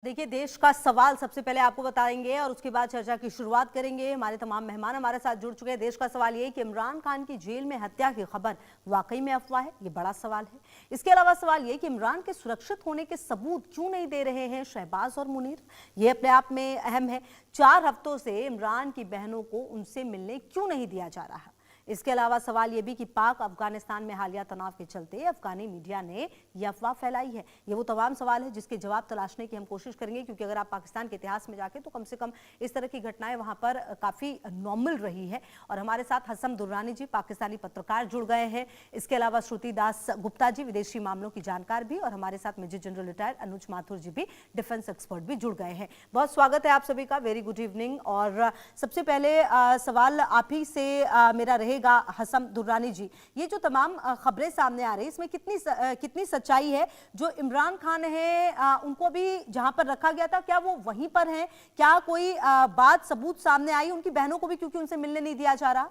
देखिए, देश का सवाल सबसे पहले आपको बताएंगे और उसके बाद चर्चा की शुरुआत करेंगे। हमारे तमाम मेहमान हमारे साथ जुड़ चुके हैं। देश का सवाल ये कि इमरान खान की जेल में हत्या की खबर वाकई में अफवाह है, ये बड़ा सवाल है। इसके अलावा सवाल ये कि इमरान के सुरक्षित होने के सबूत क्यों नहीं दे रहे हैं शहबाज और मुनीर, ये अपने आप में अहम है। 4 हफ्तों से इमरान की बहनों को उनसे मिलने क्यों नहीं दिया जा रहा। इसके अलावा सवाल यह भी कि पाक अफगानिस्तान में हालिया तनाव के चलते अफगानी मीडिया ने यह अफवाह फैलाई है। ये वो तमाम सवाल है जिसके जवाब तलाशने की हम कोशिश करेंगे, क्योंकि अगर आप पाकिस्तान के इतिहास में जाके तो कम से कम इस तरह की घटनाएं वहां पर काफी नॉर्मल रही है। और हमारे साथ हसम दुर्रानी जी, पाकिस्तानी पत्रकार, जुड़ गए हैं। इसके अलावा श्रुति दास गुप्ता जी, विदेशी मामलों की जानकार भी, और हमारे साथ मेजर जनरल रिटायर्ड अनुज माथुर जी भी, डिफेंस एक्सपर्ट भी जुड़ गए हैं। बहुत स्वागत है आप सभी का, वेरी गुड इवनिंग। और सबसे पहले सवाल आप ही से मेरा रहेगा हसम दुर्रानी जी, ये जो तमाम खबरें सामने आ रही है इसमें कितनी सच्चाई है? जो इमरान खान है उनको भी जहां पर रखा गया था, क्या वो वहीं पर हैं? क्या कोई बात सबूत सामने आई उनकी बहनों को भी, क्योंकि उनसे मिलने नहीं दिया जा रहा?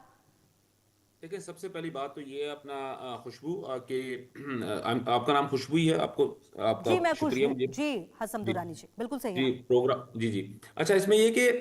देखिए, सबसे पहली बात तो ये अपना खुशबू के आपका नाम खुशबू ही है। आपको आपका जी मैं शुक्रिया खुशबू मुझे। जी, हसम जी दुर्रानी जी, बिल्कुल सही है जी, आप। प्रोग्राम जी जी। अच्छा, इसमें ये कि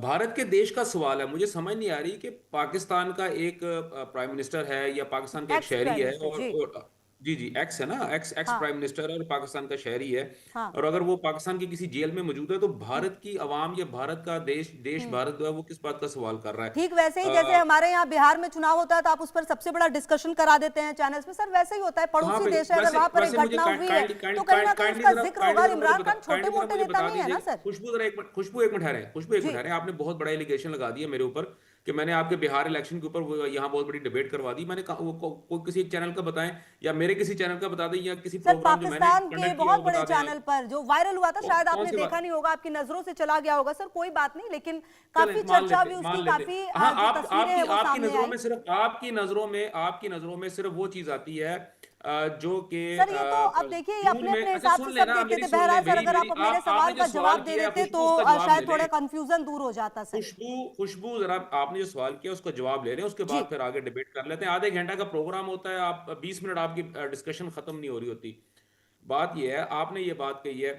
भारत के देश का सवाल है। मुझे समझ नहीं आ रही कि पाकिस्तान का एक प्राइम मिनिस्टर है या पाकिस्तान का एक एक्स शहरी प्राइम है मिनिस्टर जी। और जी जी, एक्स है ना, एक्स एक्स हाँ प्राइम मिनिस्टर और पाकिस्तान का शहरी है। हाँ। और अगर वो पाकिस्तान की किसी जेल में मौजूद है तो हम्म भारत की आवाम या भारत का देश देश हम्म। भारत जो है वो किस बात का सवाल कर रहा ठीक वैसे ही जैसे है? हमारे यहाँ बिहार में चुनाव होता है तो आप उस पर सबसे बड़ा डिस्कशन करा देते हैं चैनल्स में, सर वैसे ही होता है। कहाँ पड़ोसी पे? देश है, अगर वैसे वहां पर एक वैसे मुझे घटना हुई है काइंडली तो कहीं ना कहीं काइंडली उसका जरा जिक्र होगा। काइंडली और जरा मुझे इमरान बता खान छोटे काइंडली जरा मोटे मुझे नेता बता नहीं है ना दीजिए। सर। खुशबू जरा एक मिनट, खुशबू एक मिनट ठहरे, खुशबू एक मिनट जी ठहरे। आपने बहुत बड़ा एलिगेशन लगा दिया मेरे ऊपर कि मैंने आपके बिहार इलेक्शन के ऊपर यहाँ बहुत बड़ी डिबेट करवा दी। मैंने कोई किसी एक चैनल का बताएं या मेरे किसी चैनल का बता दें या किसी सर, प्रोग्राम जो मैंने पाकिस्तान के कंडक्ट किया बहुत वो बड़े बता दें आप। चैनल पर जो वायरल हुआ था, शायद कौन आपने सी देखा बात? नहीं होगा, आपकी नजरों से चला गया होगा। सर कोई बात नहीं, लेकिन चले काफी चर्चा भी मान उसकी, लेते। काफी हाँ, जो आप तस्वीरें हैं आपकी वो आपकी सामने नजरों आई। में सिर्फ आपकी नजरों में सिर्फ वो चीज आती है जो कि सर ये तो अब देखिए, ये जून अपने में। अपने अच्छा, हिसाब से सुन सब लेना, देखते मेरी थे। सुन ले, बहरहाल सर, मेरी अगर आप मेरी अब मेरे आप सवाल आपने जो का सवाल जवाब दे किया है देते तो खुशबू उसका जवाब ले शायद थोड़ा लें। कंफ्यूजन दूर हो जाता सर। खुशबू जरा आपने जो सवाल किया उसका जवाब ले रहे हैं, उसके जी। बाद फिर आगे डिबेट कर लेते हैं। आधे घंटा का प्रोग्राम होता है, आप 20 मिनट आपकी डिस्कशन खत्म नहीं हो रही होती। बात यह है, आपने ये बात कही है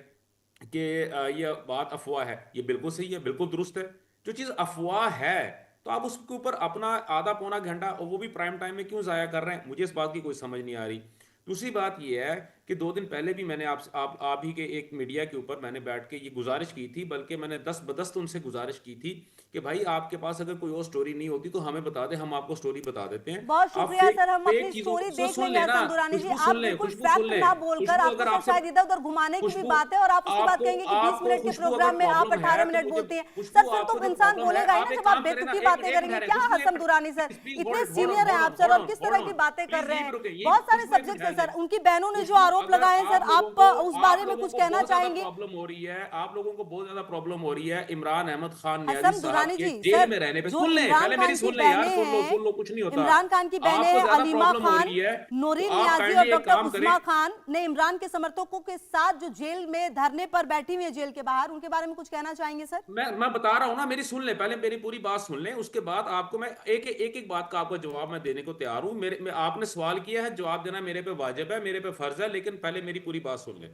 कि ये बात अफवाह है। ये बिल्कुल सही है, बिल्कुल दुरुस्त है। जो चीज़ अफवाह है तो आप उसके ऊपर अपना आधा पौना घंटा, और वो भी प्राइम टाइम में, क्यों ज़ाया कर रहे हैं? मुझे इस बात की कोई समझ नहीं आ रही। दूसरी बात यह है कि 2 दिन पहले भी मैंने आप ही के एक मीडिया के ऊपर मैंने बैठ के ये गुजारिश की थी, बल्कि मैंने दस बदस्त उनसे गुजारिश की थी कि भाई आपके पास अगर कोई और स्टोरी नहीं होती तो हमें बता दें, हम आपको स्टोरी बता देते हैं। बहुत आप शुक्रिया फेक सर, हम अपनी फेक चीज़ों स्टोरी को देख सुन लेंगे लेना। हसन दुरानी जी। खुशबू आप सुन ले, बिल्कुल खुशबू सुन फैक्ट ले। ना बोलकर, खुशबू, आपको अगर सर आपसे शायद इधर उधर घुमाने की भी खुशबू बात है, और आप उसके बाद आपको कहेंगे कि 20 आपको मिनट के खुशबू अगर प्रोग्राम में आप प्रॉब्लम है 18 तो मिनट मुझे, बोलती हैं। सर खुशबू फिर तो आपको अगर इंसान प्रॉब्लम है बोलेगा ही आप ना, एक जब आप काम करें ना, बेतुकी एक बातें एक करेंगे। मिनट है क्या खुशबू, एक Hasan minute Durrani sir, please please इतने होल्ड सीनियर हैं ऑन आप सर, होल्ड और ऑन किस होल्ड तरह ऑन, की बातें कर प्लीज रहे यहीं हैं? पे रुके। ये बहुत सारे खुशबू एक मिनट सब्जेक्ट्स हैं ठहर सर। लें। उनकी बहनों ने जो खुशबू, आरोप अगर लगाए हैं सर, आप उस बारे में कुछ कहना चाहेंगे? आप लोगों को बहुत ज्यादा प्रॉब्लम हो रही है इमरान अहमद खान नियाजी हसन साहब दुरानी के जी जेल सर, में रहने पे। जो सुन लें, इमरान पहले मेरी खान की सुन लें यार, बहनें हैं, सुन लो, कुछ नहीं होता। इमरान खान की बहनें आपको हैं ज्यादा अलीमा प्रॉब्लम हो खान, रही है तो नूरीन आप नियाजी और काइंडली एक डॉक्टर काम करें। उस्मा खान ने इमरान के समर्थकों के साथ जो जेल में धरने पर बैठी हुई है, जेल के बाहर, उनके बारे में कुछ कहना चाहेंगे सर? मैं बता रहा हूं ना, मेरी सुन ले, पहले मेरी पूरी बात सुन लें, उसके बाद आपको मैं एक बात का आपको जवाब मैं देने को तैयार हूं। आपने सवाल किया है, जवाब देना मेरे पे वाजिब है, मेरे पे फर्ज है, लेकिन पहले मेरी पूरी बात सुन लें।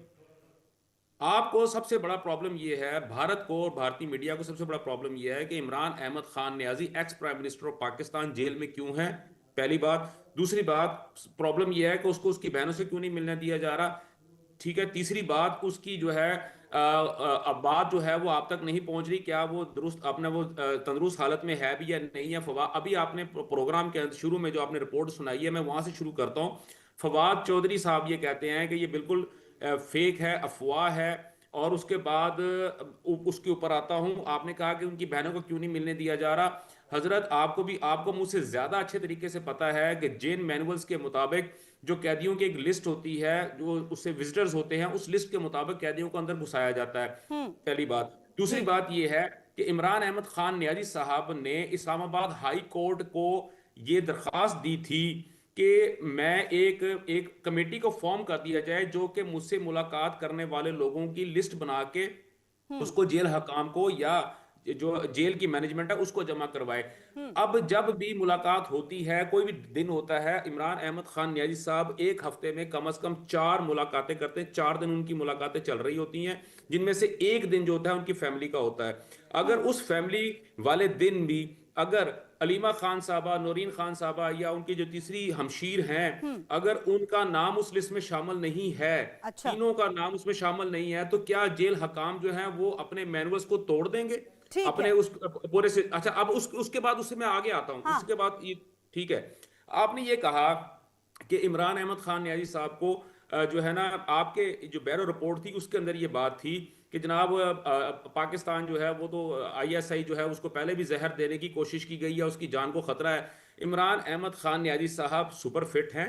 आपको सबसे बड़ा प्रॉब्लम यह है, भारत को और भारतीय मीडिया को सबसे बड़ा प्रॉब्लम यह है कि Imran Ahmad Khan Niazi ex prime minister of Pakistan jail में क्यों है, पहली बात। दूसरी बात, प्रॉब्लम यह है कि उसको उसकी बहनों से क्यों नहीं मिलने दिया जा रहा। ठीक है। तीसरी बात, उसकी जो है अब बात जो है वो आप तक नहीं पहुंच रही, क्या वो दुरुस्त अपने वो तंदुरुस्त हालत में है भी या नहीं है। फवाद, अभी आपने प्रोग्राम के शुरू में जो आपने रिपोर्ट सुनाई है, मैं वहां से शुरू करता हूं। फवाद चौधरी साहब ये कहते हैं कि ये बिल्कुल फेक है, अफवाह है। और उसके बाद उसके ऊपर आता हूं, आपने कहा कि उनकी बहनों को क्यों नहीं मिलने दिया जा रहा। हजरत, आपको मुझसे ज्यादा अच्छे तरीके से पता है कि जेल मैनुअल्स के मुताबिक जो कैदियों की एक लिस्ट होती है, जो उससे विजिटर्स होते हैं, उस लिस्ट के मुताबिक कैदियों को अंदर घुसाया जाता है। पहली बात। दूसरी जी। बात यह है कि इमरान अहमद खान नियाजी साहब ने इस्लामाबाद हाई कोर्ट को यह दरखास्त दी थी कि मैं एक एक कमेटी को फॉर्म कर दिया जाए जो कि मुझसे मुलाकात करने वाले लोगों की लिस्ट बना के हम्म उसको जेल हकाम को या जो जेल की मैनेजमेंट है उसको जमा करवाए। अब जब भी मुलाकात होती है, कोई भी दिन होता है, इमरान अहमद खान नियाजी साहब एक हफ्ते में कम से कम 4 मुलाकातें करते हैं। 4 दिन उनकी मुलाकातें चल रही होती हैं, जिनमें से एक दिन जो होता है उनकी फैमिली का होता है। अगर उस फैमिली वाले दिन भी अगर अलीमा खान साहबा, नौरीन खान साहबा या उनकी जो तीसरी हमशीर हैं, अगर उनका नाम उस लिस्ट में शामिल नहीं है, अच्छा, तीनों का नाम उसमें शामिल नहीं है, तो क्या जेल हकाम जो है वो अपने मैनुअल्स को तोड़ देंगे ठीक अपने है। उस पूरे से? अच्छा, अब उसके बाद उससे मैं आगे आता हूं, हाँ, उसके बाद ये ठीक है। आपने ये कहा कि इमरान अहमद खान नियाजी साहब को जो है ना, आपके जो बैरो रिपोर्ट थी उसके अंदर ये बात थी कि जनाब पाकिस्तान जो है वो तो आईएसआई जो है उसको पहले भी जहर देने की कोशिश की गई है, उसकी जान को खतरा है। इमरान अहमद खान नियाजी साहब सुपर फिट हैं,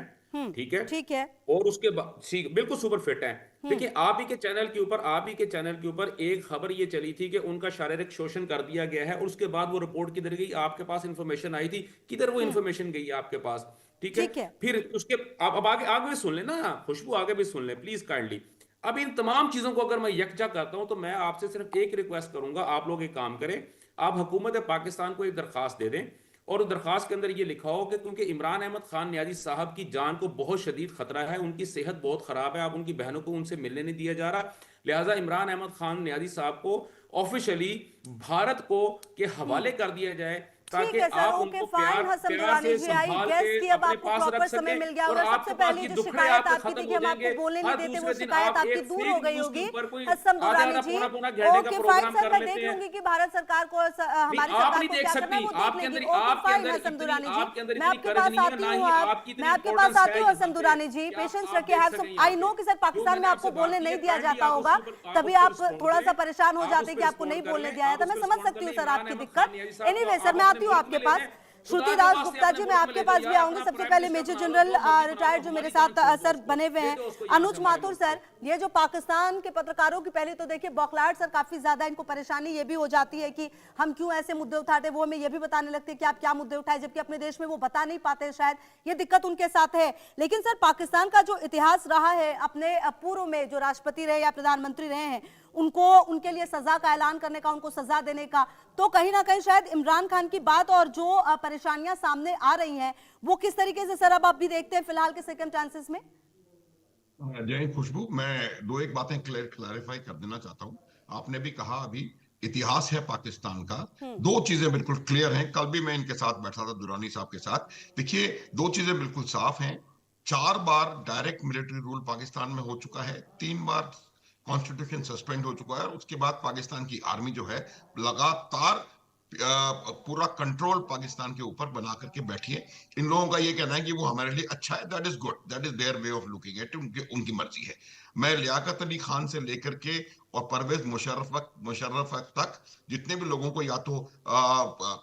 ठीक है, ठीक है। और उसके बाद ठीक बिल्कुल सुपर फिट हैं। देखिए, आप ही के चैनल के ऊपर एक खबर ये चली थी कि उनका शारीरिक शोषण कर दिया गया है, और उसके बाद वो रिपोर्ट किधर गई? आपके पास इंफॉर्मेशन आई थी, किधर वो इंफॉर्मेशन गई आपके पास? ठीक है। ठीक है। फिर उसके आप अब आगे आगे भी सुन लेना खुशबू, आगे भी सुन ले प्लीज काइंडली। अब इन तमाम चीजों को अगर मैं यकजा करता हूं तो मैं आपसे सिर्फ एक रिक्वेस्ट करूंगा, आप लोग एक काम करें, आप हुकूमत पाकिस्तान को एक दरखास्त दे दें, और उस दरखास्त के अंदर ये लिखा हो कि क्योंकि इमरान अहमद खान नियाजी साहब की जान को बहुत शदीद खतरा है, उनकी सेहत बहुत खराब है, अब उनकी बहनों को उनसे मिलने नहीं दिया जा रहा, लिहाजा इमरान अहमद खान नियाजी साहब को ऑफिशियली भारत को के हवाले कर दिया जाए, ठीक ताकि है सर, आप ओके उनको फाइन। हसम प्यार दुरानी से जी, आई संभाल गेस के कि अब अपने आपको पास प्रॉपर रख समय सके, मिल गया और होगा। सबसे आपके पास पहली की जो दुखड़े शिकायत आपके आपकी थी खत्म कि हो हम आपको जाएंगे। बोलने नहीं हर देते, वो दूसरे दिन शिकायत आप आपकी एक दूर हो फेक गई न्यूज के होगी। ऊपर कोई हसम आधा दुरानी आधा जी, पौना पौना घंटे का ओके फाइन प्रोग्राम सर, कर मैं लेते देख हैं। लूंगी कि भारत सरकार को नहीं, हमारी आप सरकार नहीं को देख क्या करना है सकती, वो देख लेगी। ओके आपके फाइन अंदर हसम इतनी दुरानी जी, आपके अंदर मैं इतनी आपके कर्ज पास नहीं है, आती ना हूँ। ही अब आपकी मैं इतनी आपके पास इंपॉर्टेंस आती है हूँ यहाँ हसम पे दुरानी जी, कि पेशेंस आप रखिए। देख हैव सम, सकें यहाँ आई पे। नो कि सर जो पाकिस्तान मैंने में आपसे आपको बात बोलने की नहीं है, दिया काइंडली जाता आप होगा, आप तभी उस पर आप रिस्पॉन्ड थोड़ा सा करें, परेशान हो आप उस जाते पर कि आपको नहीं रिस्पॉन्ड कर बोलने लें, दिया आप जाता। उस मैं पर समझ रिस्पॉन्ड कर सकती हूँ लें। सर इमरान आपकी अहमद खान दिक्कत। नियाजी साहब को एनीवे सर, आप मैं अपने आती हूँ मुल्क आपके में ले पास। लें, श्रुति खुदा के दास वास्ते गुप्ता अपने जी, मैं मुल्क में आपके ले जाओ पास भी यार, आऊंगी। अपना सबसे प्राइम पहले मिनिस्टर मेजर बना लो, जनरल दो मोदी बना रिटायर्ड लो, जो मेरे हमारी साथ जान छोड़ दो सर उसको, बने हुए दे हैं, दो उसको यहाँ से अनुज हमारे माथुर मुल्क से। सर, ये जो पाकिस्तान के पत्रकारों की पहले तो देखिए बौखलाहट सर काफी ज्यादा इनको परेशानी ये भी हो जाती है कि हम क्यों ऐसे मुद्दे उठाते, वो हमें ये भी बताने लगते हैं कि आप क्या मुद्दे उठाए, जबकि अपने देश में वो बता नहीं पाते, शायद ये दिक्कत उनके साथ है। लेकिन सर, पाकिस्तान का जो इतिहास रहा है, अपने पूर्व में जो राष्ट्रपति रहे या प्रधानमंत्री रहे हैं, उनको उनके लिए सजा का ऐलान करने का, उनको सजा देने का, तो कहीं ना कहीं शायद इमरान खान की बात और जो परेशानियां सामने आ रही हैं वो किस तरीके से सर अब आप भी देखते हैं फिलहाल के सर्कमस्टेंसेस में? जय खुशबू, मैं दो एक बातें क्लैरिफाई कर देना चाहता हूं। आपने भी कहा अभी इतिहास है पाकिस्तान का, दो चीजें बिल्कुल क्लियर हैं। कल भी मैं इनके साथ बैठा था, दुरानी साहब के साथ। देखिए, दो चीजें बिल्कुल साफ हैं। 4 बार डायरेक्ट मिलिट्री रूल पाकिस्तान में हो चुका है, 3 बार कॉन्स्टिट्यूशन सस्पेंड हो चुका है। उसके बाद पाकिस्तान की आर्मी जो है लगातार पूरा कंट्रोल पाकिस्तान के ऊपर बना करके बैठी है। इन लोगों का ये कहना है कि वो हमारे लिए अच्छा है, that is good, that is their way of looking at, उनकी मर्जी है। मैं लियाकत अली खान से लेकर के और परवेज मुशर्रफ तक जितने भी लोगों को या तो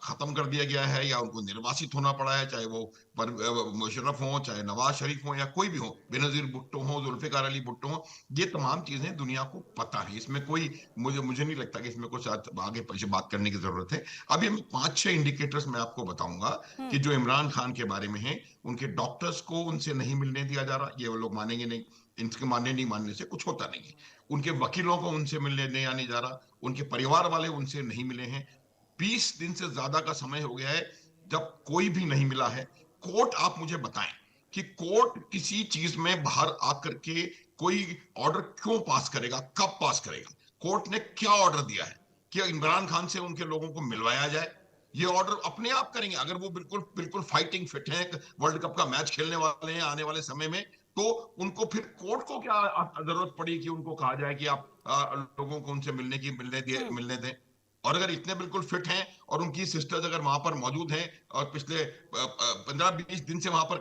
खत्म कर दिया गया है या उनको निर्वासित होना पड़ा है, चाहे वो मुशर्रफ हो, चाहे नवाज शरीफ हो, या कोई भी हो, बेनजीर भुट्टो हो, जुल्फिकार अली भुट्टो हो, ये तमाम चीजें दुनिया को पता है। इसमें कोई मुझे नहीं लगता कि इसमें कुछ आगे पीछे बात करने की जरूरत है। अभी मैं 5-6 इंडिकेटर्स मैं आपको बताऊंगा कि जो इमरान खान के बारे में है। उनके डॉक्टर्स को उनसे नहीं मिलने दिया जा रहा, ये वो लोग मानेंगे नहीं, इनके मानने नहीं मानने से कुछ होता नहीं है। उनके वकीलों को उनसे मिलने नहीं आने जा रहा, उनके परिवार वाले उनसे नहीं मिले हैं। 20 दिन से ज्यादा का समय हो गया है जब कोई भी नहीं मिला है। कोर्ट, आप मुझे बताएं कि कोर्ट किसी चीज में बाहर आकर के कोई ऑर्डर क्यों पास करेगा, कब पास करेगा? कोर्ट ने क्या ऑर्डर दिया है कि इमरान खान से उनके लोगों को मिलवाया जाए? ये ऑर्डर अपने आप करेंगे अगर वो बिल्कुल बिल्कुल फाइटिंग फिट हैं, वर्ल्ड कप का मैच खेलने वाले हैं आने वाले समय में। तो उनको फिर कोर्ट को क्या जरूरत पड़ी कि उनको कहा जाए कि आप लोगों को उनसे मिलने दें? और अगर इतने बिल्कुल फिट हैं और उनकी सिस्टर्स अगर वहां पर मौजूद हैं और पिछले 15-20 दिन से वहां पर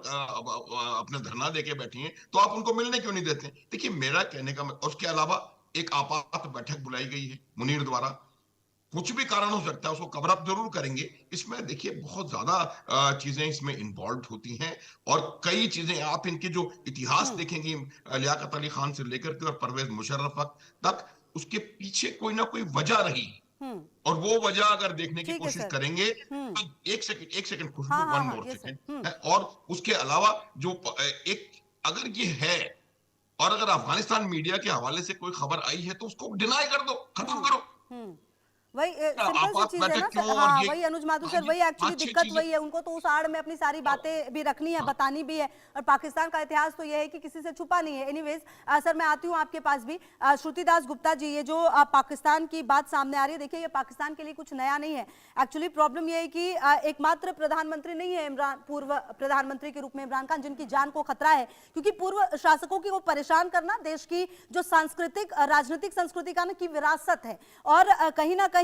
अपना धरना देके बैठी हैं, तो आप उनको मिलने क्यों नहीं देते? देखिए, मेरा कहने का उसके अलावा एक आपात बैठक बुलाई गई है मुनीर द्वारा। कुछ भी कारण हो सकता है, उसको कवर अप जरूर करेंगे। इसमें देखिए बहुत ज्यादा चीजें इसमें इन्वॉल्व होती हैं, और कई चीजें आप इनके जो इतिहास देखेंगे लियाकत अली खान से लेकर के और परवेज मुशर्रफ तक, उसके पीछे कोई ना कोई वजह रही। और वो वजह अगर देखने की कोशिश करेंगे तो एक सेकंड खुशबू, वन मोर सेकंड, और उसके अलावा जो एक अगर ये है, और अगर अफगानिस्तान मीडिया के हवाले से कोई खबर आई है तो उसको डिनाई कर दो, खत्म करो। वही सिंपल सी आपात चीज है बैठक ना क्यों? सर। और हाँ ये वही अनुज माथुर सर, 5 वही एक्चुअली 6 दिक्कत चीजें। वही है, उनको तो उस आड़ में अपनी सारी बातें भी रखनी है, बतानी भी है, और पाकिस्तान का इतिहास तो ये है कि किसी से छुपा नहीं है। एनीवेज सर मैं आती हूँ आपके पास भी। श्रुति दास गुप्ता जी, ये जो पाकिस्तान की बात सामने आ रही है, देखिए ये पाकिस्तान के लिए कुछ नया नहीं है। एक्चुअली प्रॉब्लम ये है कि एकमात्र प्रधानमंत्री नहीं है इमरान, पूर्व प्रधानमंत्री के रूप में इमरान खान, जिनकी जान को खतरा है, क्योंकि पूर्व शासकों की वो परेशान करना देश की जो सांस्कृतिक राजनीतिक संस्कृति का की विरासत है, और कहीं ना कहीं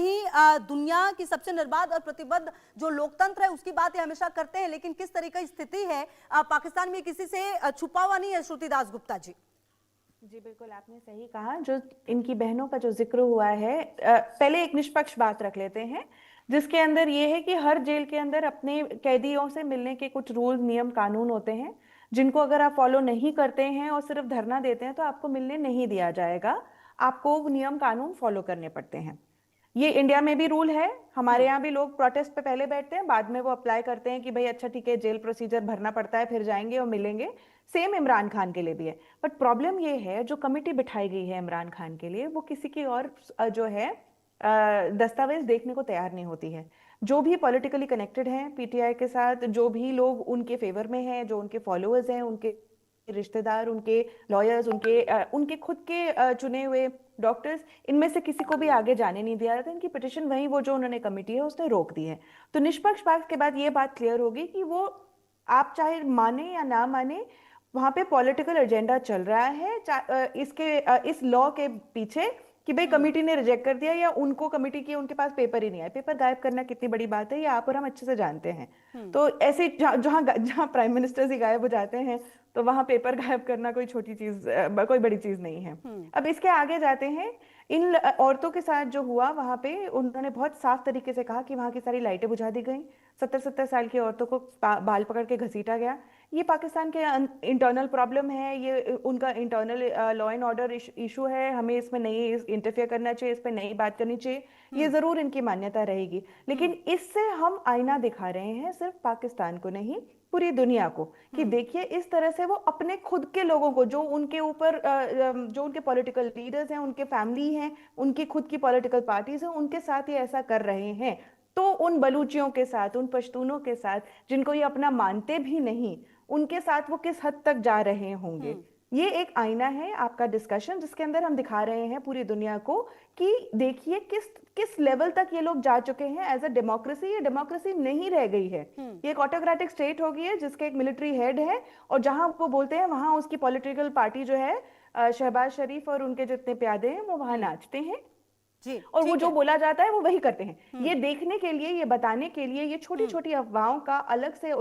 दुनिया की सबसे निर्बाध और प्रतिबद्ध जो लोकतंत्र है उसकी बात ये हमेशा करते हैं, लेकिन किस तरह की स्थिति है पाकिस्तान में किसी से छुपा हुआ नहीं है। श्रुति दास गुप्ता जी। जी बिल्कुल, आपने सही कहा। जो इनकी बहनों का जो जिक्र हुआ है, पहले एक निष्पक्ष बात रख लेते हैं, जिसके अंदर ये है कि हर जेल के अंदर अपने कैदियों से मिलने के कुछ रूल नियम कानून होते हैं, जिनको अगर आप फॉलो नहीं करते हैं और सिर्फ धरना देते हैं तो आपको मिलने नहीं दिया जाएगा। आपको नियम कानून फॉलो करने पड़ते हैं। ये इंडिया में भी रूल है। हमारे यहाँ भी लोग प्रोटेस्ट पे पहले बैठते हैं, बाद में वो अप्लाई करते हैं कि भाई अच्छा ठीक है, जेल प्रोसीजर भरना पड़ता है, फिर जाएंगे और मिलेंगे। सेम इमरान खान के लिए भी है। बट प्रॉब्लम ये है, जो कमिटी बिठाई गई है इमरान खान के लिए, वो किसी की और जो है दस्तावेज देखने को तैयार नहीं होती है। जो भी पॉलिटिकली कनेक्टेड हैं पीटीआई के साथ, जो भी लोग उनके फेवर में हैं, जो उनके फॉलोअर्स हैं, उनके रिश्तेदार, उनके लॉयर्स, उनके खुद के चुने हुए डॉक्टर्स, इनमें से किसी को भी आगे जाने नहीं दिया था। इनकी पिटिशन वही वो जो उन्होंने कमेटी है उसने रोक दी है। तो निष्पक्ष बात के बाद ये बात क्लियर होगी कि वो आप चाहे माने या ना माने, वहां पे पॉलिटिकल एजेंडा चल रहा है इस लॉ के पीछे, कि भाई कमेटी ने रिजेक्ट कर दिया या उनको कमेटी की उनके पास पेपर ही नहीं है। पेपर गायब करना कितनी बड़ी बात है, ये आप और हम अच्छे से जानते हैं। तो ऐसे जहां प्राइम मिनिस्टर ही गायब हो जाते हैं, तो वहां पेपर गायब करना कोई छोटी चीज, कोई बड़ी चीज नहीं है। अब इसके आगे जाते हैं। इन औरतों के साथ जो हुआ, वहां पे उन्होंने बहुत साफ तरीके से कहा कि वहां की सारी लाइटें बुझा दी गई, 70-70 साल की औरतों को बाल पकड़ के घसीटा गया। ये पाकिस्तान के इंटरनल प्रॉब्लम है, ये उनका internal law and order issue है। हमें इसमें नहीं इंटरफेयर करना चाहिए, इस पर नहीं बात करनी चाहिए, ये जरूर इनकी मान्यता रहेगी। लेकिन इससे हम आईना दिखा रहे हैं सिर्फ पाकिस्तान को नहीं, पूरी दुनिया को, कि देखिए इस तरह से वो अपने खुद के लोगों को, जो उनके ऊपर जो उनके पॉलिटिकल लीडर्स हैं, उनके फैमिली हैं, उनकी खुद की पॉलिटिकल पार्टीज हैं, उनके साथ ये ऐसा कर रहे हैं। तो उन बलूचियों के साथ, उन पश्तूनों के साथ, जिनको ये अपना मानते भी नहीं, उनके साथ वो किस हद तक जा रहे होंगे। ये एक आईना है आपका डिस्कशन, जिसके अंदर हम दिखा रहे हैं पूरी दुनिया को कि देखिए किस लेवल तक ये लोग जा चुके हैं एज अ डेमोक्रेसी। ये डेमोक्रेसी नहीं रह गई है, ये एक ऑटोक्रेटिक स्टेट हो गई है, जिसके एक मिलिट्री हेड है, और जहां वो बोलते हैं वहां उसकी पॉलिटिकल पार्टी जो है, शहबाज शरीफ और उनके जितने प्यादे हैं, वो वहां नाचते हैं जी, और वो जो बोला जाता है वो वही करते हैं। ये देखने के लिए, ये बताने के लिए, ये छोटी छोटी अफवाहों का अलग से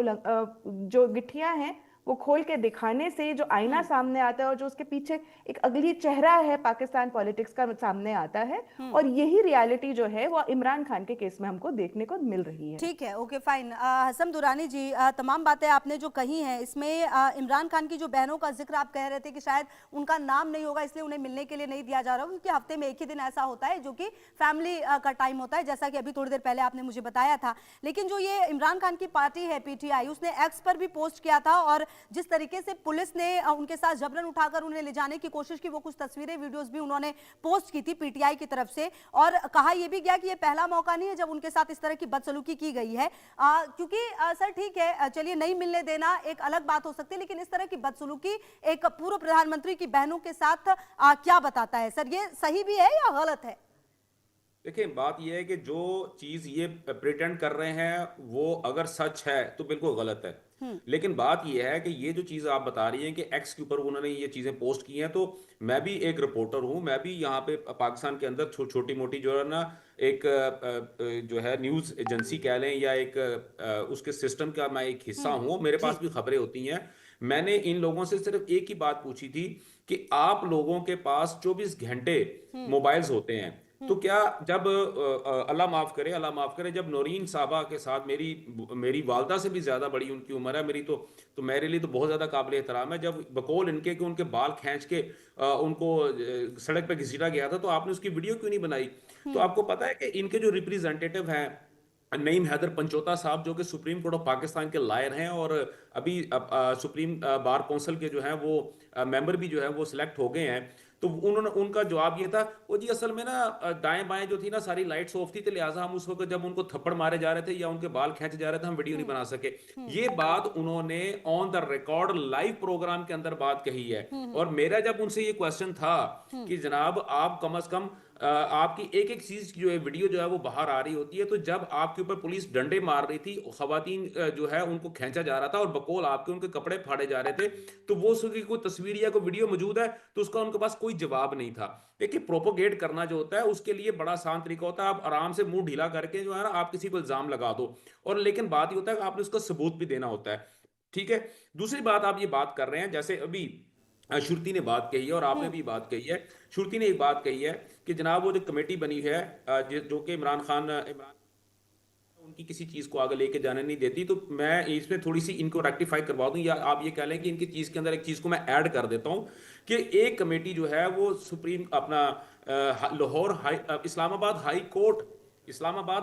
जो गिट्टियां हैं वो खोल के दिखाने से जो आईना सामने आता है, और जो उसके पीछे एक अगली चेहरा है पाकिस्तान पॉलिटिक्स का सामने आता है, और यही रियलिटी जो है वो इमरान खान के केस में हमको देखने को मिल रही है। ठीक है, ओके फाइन। हसन दुरानी जी, तमाम बातें आपने जो कही हैं, इसमें इमरान खान की जो बहनों का जिक्र आप कह रहे थे कि शायद उनका नाम नहीं होगा इसलिए उन्हें मिलने के लिए नहीं दिया जा रहा, क्योंकि हफ्ते में एक ही दिन ऐसा होता है जो कि फैमिली का टाइम होता है, जैसा कि अभी थोड़ी देर पहले आपने मुझे बताया था। लेकिन जो ये इमरान खान की पार्टी है पीटीआई, उसने एक्स पर भी पोस्ट किया था, और जिस तरीके से पुलिस ने उनके साथ जबरन उठाकर उन्हें ले जाने की कोशिश की, वो कुछ तस्वीरें वीडियोस भी उन्होंने पोस्ट की थी पीटीआई की तरफ से, और कहा यह भी गया कि ये पहला मौका नहीं है जब उनके साथ इस तरह की बदसलूकी की गई है। क्योंकि सर ठीक है, चलिए नहीं मिलने देना एक अलग बात हो सकती है, लेकिन इस तरह की बदसलूकी एक पूर्व प्रधानमंत्री की बहनों के साथ क्या बताता है सर? ये सही भी है या गलत है? देखिए, बात यह है कि जो चीज ये प्रिटेंड कर रहे हैं वो अगर सच है तो बिल्कुल गलत है। लेकिन बात यह है कि ये जो चीज आप बता रही हैं कि एक्स के ऊपर उन्होंने ये चीजें पोस्ट की हैं, तो मैं भी एक रिपोर्टर हूं, मैं भी यहाँ पे पाकिस्तान के अंदर छोटी मोटी जो है ना, एक जो है न्यूज एजेंसी कह लें या एक उसके सिस्टम का मैं एक हिस्सा हूं। मेरे पास भी खबरें होती हैं। मैंने इन लोगों से सिर्फ एक ही बात पूछी थी कि आप लोगों के पास 24 घंटे मोबाइल्स होते हैं, तो क्या जब अल्लाह माफ करे, जब नौरीन साहबा के साथ मेरी वालदा से भी ज्यादा बड़ी उनकी उम्र है, मेरी तो मेरे लिए तो बहुत ज्यादा काबिल एहतराम है, जब बकौल इनके कि उनके बाल खींच के उनको सड़क पे घसीटा गया था, तो आपने उसकी वीडियो क्यों नहीं बनाई? तो आपको पता है कि इनके जो रिप्रेजेंटेटिव हैं नईम हैदर पंचोता साहब, जो कि सुप्रीम कोर्ट ऑफ पाकिस्तान के लायर हैं और अभी सुप्रीम बार काउंसिल के जो हैं वो मेंबर भी जो है वो सिलेक्ट हो गए हैं, तो उन्होंने उनका जवाब ये था, वो जी असल में ना दाएं बाएं जो थी ना सारी लाइट्स ऑफ थी, तो लिहाजा हम उस वक्त जब उनको थप्पड़ मारे जा रहे थे या उनके बाल खींचे जा रहे थे हम वीडियो नहीं बना सके। ये बात उन्होंने on the record live program के अंदर बात कही है। और मेरा जब उनसे ये क्वेश्चन था कि जनाब आप कम से कम आपकी एक एक चीज जो है वीडियो जो है वो बाहर आ रही होती है, तो जब आपके ऊपर पुलिस डंडे मार रही थी, खवातीन जो है उनको खींचा जा रहा था और बकौल आपके उनके कपड़े फाड़े जा रहे थे, तो वो उसकी कोई तस्वीर या कोई वीडियो मौजूद है तो उसका उनके पास कोई जवाब नहीं था। देखिए प्रोपोगेट करना जो होता है उसके लिए बड़ा आसान तरीका होता है, आप आराम से मुंह ढीला करके जो है ना आप किसी को इल्जाम लगा दो, और लेकिन बात ये होता है कि आपने उसका सबूत भी देना होता है। ठीक है, दूसरी बात आप ये बात कर रहे हैं, जैसे अभी श्रुति ने बात कही है और आपने भी बात कही है, श्रुति ने एक बात कही है कि जनाब वो जो कमेटी बनी है जो कि इमरान उनकी किसी चीज को आगे लेके जाने नहीं देती, तो मैं इसमें थोड़ी सी इनको रेक्टिफाई करवा दूं, या आप ये कह लें कि इनकी चीज के अंदर एक चीज को मैं ऐड कर देता हूं कि एक कमेटी जो है वो सुप्रीम अपना लाहौर इस्लामाबाद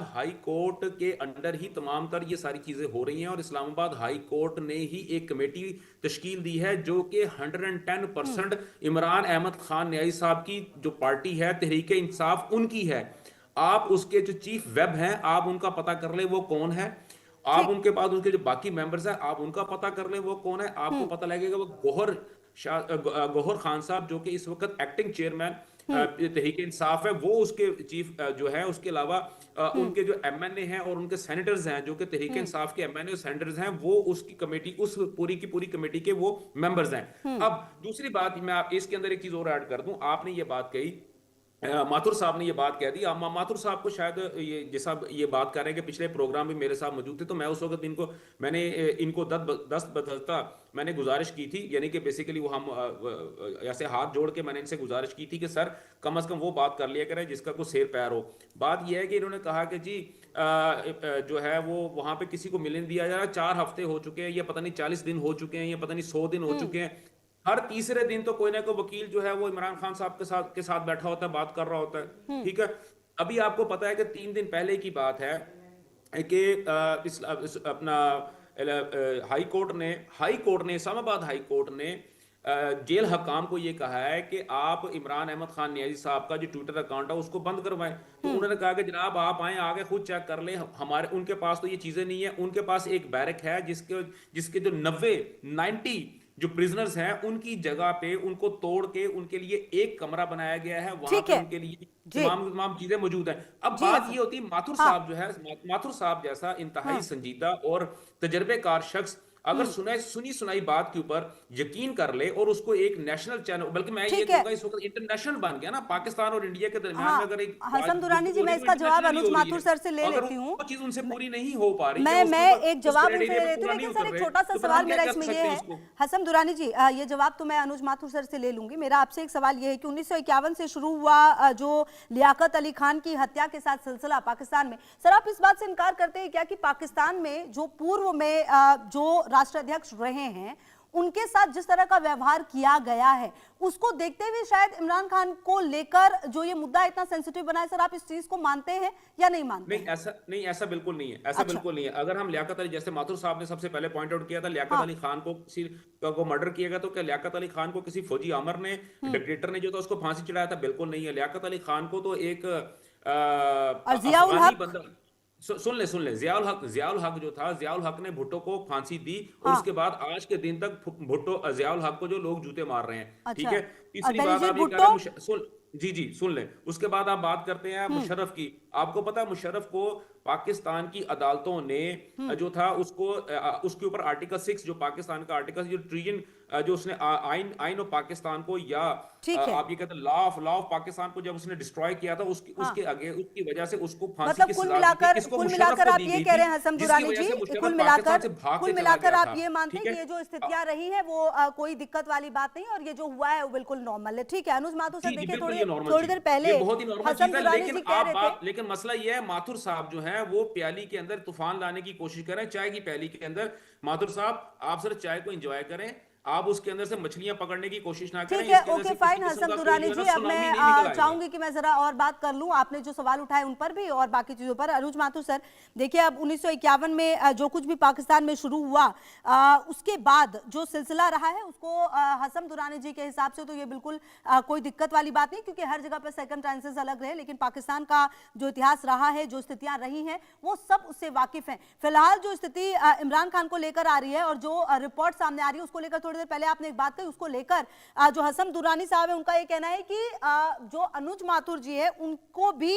हाई कोर्ट के अंडर ही तमाम तर ये सारी चीजें हो रही हैं, और इस्लामाबाद हाई कोर्ट ने ही एक कमेटी तश्कील दी है जो कि 110% इमरान अहमद खान न्याई साहब की जो पार्टी है तहरीक इंसाफ उनकी है। आप उसके जो चीफ वेब हैं आप उनका पता कर ले वो कौन है, आप उनके बाद उनके जो बाकी मेंबर्स हैं आप उनका पता कर ले वो कौन है, आपको पता लगेगा वो गौहर खान साहब जो कि इस वक्त एक्टिंग चेयरमैन तहरीक इंसाफ है, वो उसके चीफ जो है, उसके अलावा उनके जो एमएनए हैं और उनके सेनेटर्स हैं जो कि तहरीक इंसाफ के एमएनए और सेनेटर्स हैं, वो उसकी कमेटी उस पूरी की पूरी कमेटी के वो मेंबर्स हैं। अब दूसरी बात मैं आप इसके अंदर एक चीज और ऐड कर दूं, आपने ये बात कही, माथुर साहब ने ये बात कह दी, माथुर साहब को शायद ये जैसा ये बात कर रहे हैं कि पिछले प्रोग्राम में मेरे साथ मौजूद थे, तो मैं उस वक्त मैंने इनको दस्त बदलता मैंने गुजारिश की थी, यानी कि बेसिकली वो हम ऐसे हाथ जोड़ के मैंने इनसे गुजारिश की थी कि सर कम से कम वो बात कर लिया करें जिसका कोई शेर पैर हो। बात यह है कि इन्होंने कहा कि जी जो है वो वहां पे किसी को मिलने दिया जा रहा है, 4 हफ्ते हो चुके हैं, या पता नहीं 40 दिन हो चुके हैं, या पता नहीं 100 दिन हो चुके हैं, हर तीसरे दिन तो कोई ना कोई वकील जो है वो इमरान खान साहब के साथ बैठा होता है, बात कर रहा होता है। ठीक है, अभी आपको पता है कि 3 दिन पहले की बात है कि अपना हाई कोर्ट ने इस्लामाबाद हाई कोर्ट ने जेल हकाम को ये कहा है कि आप इमरान अहमद खान न्याजी साहब का जो ट्विटर अकाउंट है उसको बंद करवाएं। तो उन्होंने कहा कि जनाब आप आए आगे खुद चेक कर लें, हमारे उनके पास तो ये चीजें नहीं है, उनके पास एक बैरक है जिसके जो 90 जो प्रिजनर्स हैं उनकी जगह पे उनको तोड़ के उनके लिए एक कमरा बनाया गया है, वहां पे उनके लिए तमाम चीजें मौजूद हैं। अब बात ये होती है माथुर साहब जो है, माथुर साहब जैसा इंतहाई संजीदा और तजर्बेकार शख्स अगर सुनी सुनाई बात के ऊपर यकीन कर ले और उसको एक नेशनल चैनल, बल्कि मैं ये कहूंगा इस वक्त इंटरनेशनल बन गया ना पाकिस्तान और इंडिया के दरमियान में, अगर एक हसन दुरानी जी मैं इसका जवाब अनुज माथुर सर से ले लेती हूँ, वो चीज उनसे पूरी नहीं हो पा रही, मैं एक जवाब उनसे ले लेती हूँ, लेकिन सर एक छोटा सा सवाल मेरा इसमें ये है, हसन दुरानी जी ये जवाब तो मैं अनुज माथुर सर से ले लूंगी, मेरा आपसे एक सवाल ये है कि 1951 से शुरू हुआ जो लियाकत अली खान की हत्या के साथ सिलसिला पाकिस्तान में, सर आप इस बात से इनकार करते हैं क्या कि पाकिस्तान में जो पूर्व में जो राष्ट्राध्यक्ष रहे हैं उनके साथ जिस तरह का व्यवहार किया गया है उसको देखते हुए शायद इमरान खान को लेकर जो ये मुद्दा इतना सेंसिटिव बना है, सर आप इस चीज को मानते हैं या नहीं मानते? ऐसा बिल्कुल नहीं है, ऐसा बिल्कुल नहीं है। अगर हम लियाकत अली, जैसे माथुर साहब ने सबसे पहले पॉइंट आउट किया था, लियाकत अली खान को किसी को मर्डर किया गया, तो क्या लियाकत अली खान को किसी फौजी आमर ने, डिक्टेटर ने जो था उसको फांसी चढ़ाया था? बिल्कुल नहीं है। लियाकत अली खान को तो एक अफगानी बंदा, सुन ले जियाउल हक जो था, जियाउल हक ने भुट्टो को फांसी दी और उसके बाद आज के दिन तक भुट्टो जियाउल हक को जो लोग जूते मार रहे हैं। ठीक है, तीसरी बात आप ये कह रहे हैं, सुन ले, उसके बाद आप बात करते हैं मुशर्रफ की। आपको पता है मुशर्रफ को पाकिस्तान की अदालतों ने जो था उसके ऊपर आर्टिकल 6 जो पाकिस्तान का आर्टिकल जो ट्रीजन जो उसने आइन ऑफ पाकिस्तान को, या आप ये कहते हैं लॉ ऑफ पाकिस्तान को जब उसने डिस्ट्रॉय किया था उसके आगे उसकी वजह से उसको फांसी की सजा दी। कुल मिलाकर आप ये कह रहे हैं हसन दुरानी जी, कुल मिलाकर आप ये मानते हैं कि ये जो स्थितियां रही है वो कोई दिक्कत वाली बात नहीं और ये जो हुआ है वो बिल्कुल नॉर्मल है। ठीक है, अनुज माथुर सर देखिए थोड़ी देर पहले बहुत ही नॉर्मल चीज है, लेकिन मसला ये है माथुर साहब जो है वो प्याली के अंदर तूफान लाने की कोशिश करें, चाय की प्याली के अंदर। माथुर साहब आप सर चाय को एंजॉय करें, आप उसके अंदर से मछलियां पकड़ने की कोशिश ना करें। ठीक है, इसके अंदर ओके से फाइन किसी किस्म हसन का दुरानी कोई जो जी, है ना अब सुनामी मैं नहीं निकल आएगा। चाहूंगी कि मैं जरा और बात कर लूं। आपने जो सवाल उठाए उन पर भी और बाकी चीजों पर। अनुज माथुर सर, देखिए अब 1951 में जो कुछ भी पाकिस्तान में शुरू हुआ, उसके बाद जो सिलसिला रहा है उसको हसन दुरानी जी के हिसाब से तो ये बिल्कुल कोई दिक्कत वाली बात नहीं, क्योंकि हर जगह पर सर्कमस्टेंसेस अलग रहे, लेकिन पाकिस्तान का जो इतिहास रहा है, जो स्थितियां रही हैं, वो सब उससे वाकिफ हैं। फिलहाल जो स्थिति इमरान खान को लेकर आ रही है और जो रिपोर्ट सामने आ रही है उसको लेकर थोड़ी देर पहले आपने एक बात कही, उसको लेकर जो हसन दुरानी साहब है उनका ये कहना है कि जो अनुज माथुर जी है उनको भी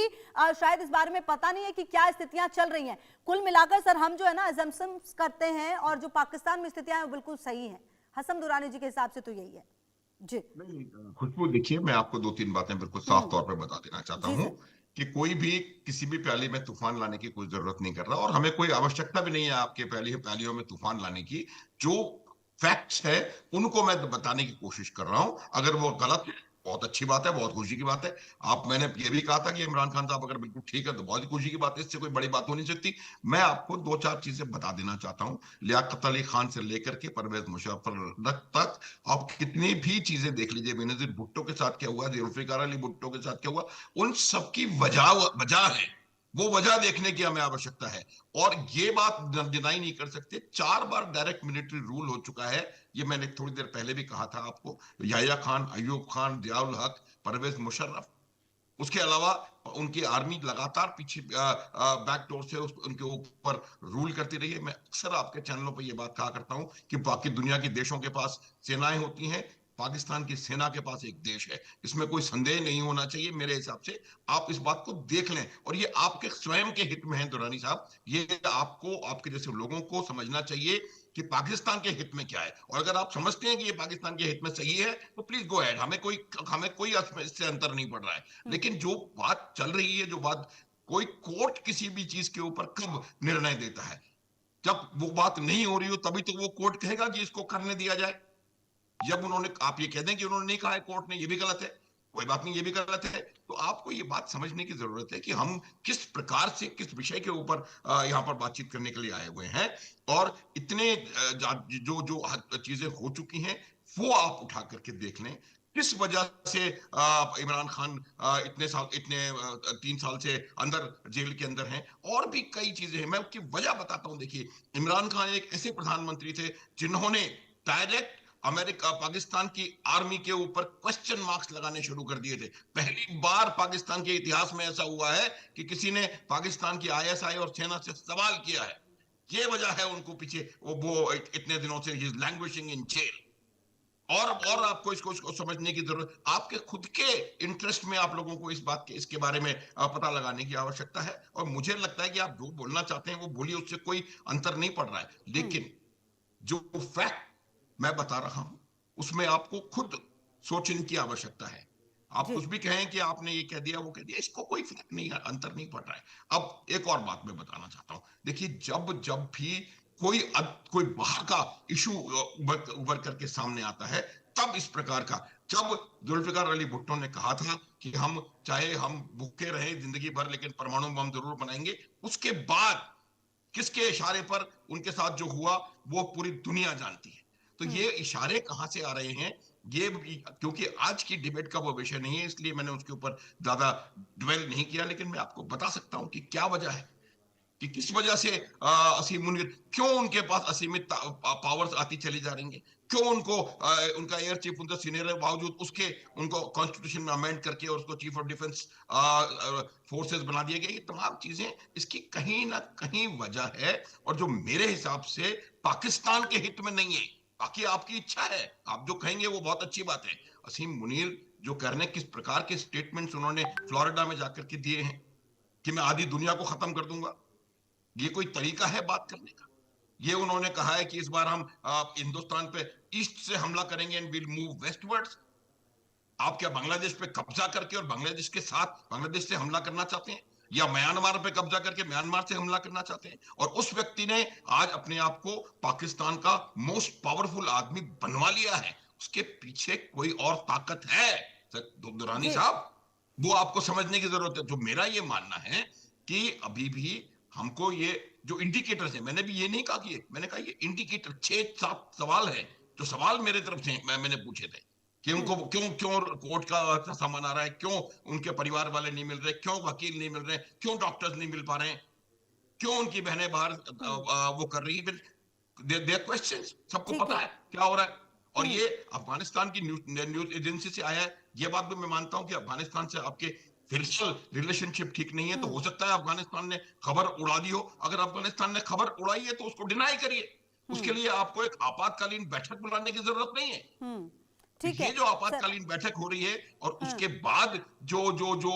शायद इस बारे में पता नहीं है कि क्या स्थितियां चल रही हैं। कुल मिलाकर सर हम जो है ना अजम्पशंस करते हैं और जो पाकिस्तान में स्थितियां हैं वो बिल्कुल सही हैं। हसन दुरानी जी के हिसाब से तो यही है जी। नहीं, खुशबू देखिए, मैं आपको दो तीन बातें बिल्कुल साफ तौर पे बता देना चाहता जी हूँ सर। कि कोई भी किसी भी प्याली में तूफान लाने की कोई जरूरत नहीं कर रहा, और हमें कोई आवश्यकता भी नहीं है आपके प्यालियों में तूफान लाने की। जो फैक्ट्स है उनको मैं बताने की कोशिश कर रहा हूं। अगर वो गलत है, बहुत अच्छी बात है, बहुत खुशी की बात है। मैंने ये भी कहा था कि इमरान खान साहब अगर बिल्कुल ठीक है तो बहुत ही खुशी की बात है, इससे कोई बड़ी बात हो नहीं सकती। मैं आपको दो चार चीजें बता देना चाहता हूं। लियाकत अली खान से लेकर के परवेज मुशर्रफ तक आप कितनी भी चीजें देख लीजिए, बेनजीर भुट्टो के साथ क्या हुआ, जुल्फिकार अली भुट्टो के साथ क्या हुआ, उन सबकी वजह है। वो वजह देखने की हमें आवश्यकता है। और ये बात डिनाई नहीं कर सकते, 4 बार डायरेक्ट मिलिट्री रूल हो चुका है। ये मैंने थोड़ी देर पहले भी कहा था आपको। याह्या खान, अयूब खान, जियाउल हक, परवेज मुशर्रफ, उसके अलावा उनकी आर्मी लगातार पीछे बैकडोर से उनके ऊपर रूल करती रही है। मैं अक्सर आपके चैनलों पर यह बात कहा करता हूं कि बाकी दुनिया के देशों के पास सेनाएं होती हैं, पाकिस्तान की सेना के पास एक देश है, इसमें कोई संदेह नहीं होना चाहिए मेरे हिसाब से। आप इस बात को देख लें, और ये आपके स्वयं के हित में है दुरानी साहब। ये आपको, आपके जैसे लोगों को समझना चाहिए कि पाकिस्तान के हित में क्या है। और अगर आप समझते हैं कि ये पाकिस्तान के हित में सही है तो प्लीज गो अहेड, हमें कोई इससे अंतर नहीं पड़ रहा है। लेकिन जो बात चल रही है, जो बात, कोई कोर्ट किसी भी चीज के ऊपर कब निर्णय देता है? जब वो बात नहीं हो रही हो तभी तो वो कोर्ट कहेगा कि इसको करने दिया जाए। जब उन्होंने, आप ये कह दें कि उन्होंने नहीं कहा है कोर्ट ने, ये भी गलत है। कोई बात नहीं, ये भी गलत है। तो आपको ये बात समझने की जरूरत है कि हम किस प्रकार से, किस विषय के ऊपर यहाँ पर बातचीत करने के लिए आए हुए हैं। और इतने जो जो चीजें हो चुकी हैं वो आप उठा करके देख लें। किस वजह से इमरान खान इतने 3 साल से अंदर, जेल के अंदर हैं। और भी कई चीजें हैं, मैं उसकी वजह बताता हूं। देखिए, इमरान खान एक ऐसे प्रधानमंत्री थे जिन्होंने डायरेक्ट पाकिस्तान की आर्मी के ऊपर क्वेश्चन मार्क्स लगाने शुरू कर दिए थे। पहली बार पाकिस्तान के इतिहास में ऐसा हुआ है कि किसी ने पाकिस्तान की आईएसआई और सेना से सवाल किया है। ये वजह है उनको पीछे, वो इतने दिनों से ही लैंग्वेजिंग इन जेल। और आपको इसको समझने की जरूरत, आपके खुद के इंटरेस्ट में आप लोगों को इसके बारे में पता लगाने की आवश्यकता है। और मुझे लगता है कि आप जो बोलना चाहते हैं वो बोलिए, उससे कोई अंतर नहीं पड़ रहा है। लेकिन जो फैक्ट मैं बता रहा हूं उसमें आपको खुद सोचने की आवश्यकता है। आप कुछ भी कहें कि आपने ये कह दिया, वो कह दिया, इसको कोई फर्क नहीं है, अंतर नहीं पड़ रहा है। अब एक और बात मैं बताना चाहता हूं। देखिए, जब भी कोई बाहर का इशू उभर करके सामने आता है, तब इस प्रकार का, जब जुल्फिकार अली भुट्टो ने कहा था कि चाहे हम भूखे रहे जिंदगी भर लेकिन परमाणु बम जरूर बनाएंगे, उसके बाद किसके इशारे पर उनके साथ जो हुआ वो पूरी दुनिया जानती है। तो ये इशारे कहां से आ रहे हैं, ये क्योंकि आज की डिबेट का वो विषय नहीं है, इसलिए मैंने उसके ऊपर ज्यादा ड्वेल नहीं किया। लेकिन मैं आपको बता सकता हूं कि क्या वजह है, कि किस वजह से असीम मुनीर, क्यों उनके पास असीमित पावर्स आती चली जा रही हैं, क्यों उनका एयर चीफ उनका सीनियर है, बावजूद उसके उनको कॉन्स्टिट्यूशन में अमेंड करके और उसको चीफ ऑफ डिफेंस फोर्सेस बना दिया गया। ये तमाम चीजें इसकी कहीं ना कहीं वजह है, और जो मेरे हिसाब से पाकिस्तान के हित में नहीं है। बाकी आपकी इच्छा है, आप जो कहेंगे वो बहुत अच्छी बात है। असीम मुनीर जो करने, किस प्रकार के स्टेटमेंट्स उन्होंने फ्लोरिडा में जाकर के दिए हैं कि मैं आधी दुनिया को खत्म कर दूंगा, ये कोई तरीका है बात करने का? ये उन्होंने कहा है कि इस बार हम हिंदुस्तान पे ईस्ट से हमला करेंगे एंड विल मूव वेस्टवर्ड्स। आप क्या बांग्लादेश पे कब्जा करके और बांग्लादेश के साथ बांग्लादेश से हमला करना चाहते हैं, या म्यांमार पे कब्जा करके म्यांमार से हमला करना चाहते हैं? और उस व्यक्ति ने आज अपने आप को पाकिस्तान का मोस्ट पावरफुल आदमी बनवा लिया है। उसके पीछे कोई और ताकत है दुरानी साहब, वो आपको समझने की जरूरत है। जो मेरा ये मानना है कि अभी भी हमको ये जो इंडिकेटर्स है, मैंने भी ये नहीं कहा कि मैंने कहा ये इंडिकेटर 6-7 सवाल है जो सवाल मेरे तरफ से मैंने पूछे थे कि उनको क्यों क्यों कोर्ट का सामान आ रहा है, क्यों उनके परिवार वाले नहीं मिल रहे, क्यों वकील नहीं मिल रहे, क्यों डॉक्टर्स नहीं मिल पा रहे हैं, क्यों उनकी बहनें बाहर वो कर रही है, देयर क्वेश्चंस, सबको ठीक पता है। है क्या हो रहा है। और ये अफगानिस्तान की न्यूज एजेंसी से आया है। ये बात भी मैं मानता हूं कि अफगानिस्तान से आपके फिजिकल रिलेशनशिप ठीक नहीं है, तो हो सकता है अफगानिस्तान ने खबर उड़ा दी हो। अगर अफगानिस्तान ने खबर उड़ाई है तो उसको डिनाई करिए, उसके लिए आपको एक आपातकालीन बैठक बुलाने की जरूरत नहीं है। ठीक ये है जो सर। आपातकालीन बैठक हो रही है और उसके बाद जो जो जो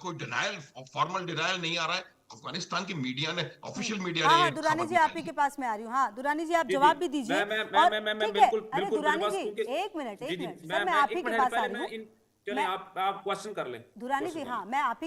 कोई डिनायल, फॉर्मल डिनायल नहीं आ रहा है, अफगानिस्तान की मीडिया ने, ऑफिशियल मीडिया हाँ ने हाँ ये दुरानी खबर जी आप ही निकाली के है। पास में आ रही हूँ। हाँ दुरानी जी आप जी जी जवाब भी दीजिए। और मैं ठीक है, बिल्कुल अरे बिल्कुल मेरे दुरानी पास जी क्योंकि एक मिनट जी जी सर, मैं आप ही एक के मिनट पास आ पहले रही मैं हूँ। चले मैं आप क्वेश्चन कर लें, दुरानी क्वेश्चन जी कर हाँ लें। मैं आप ही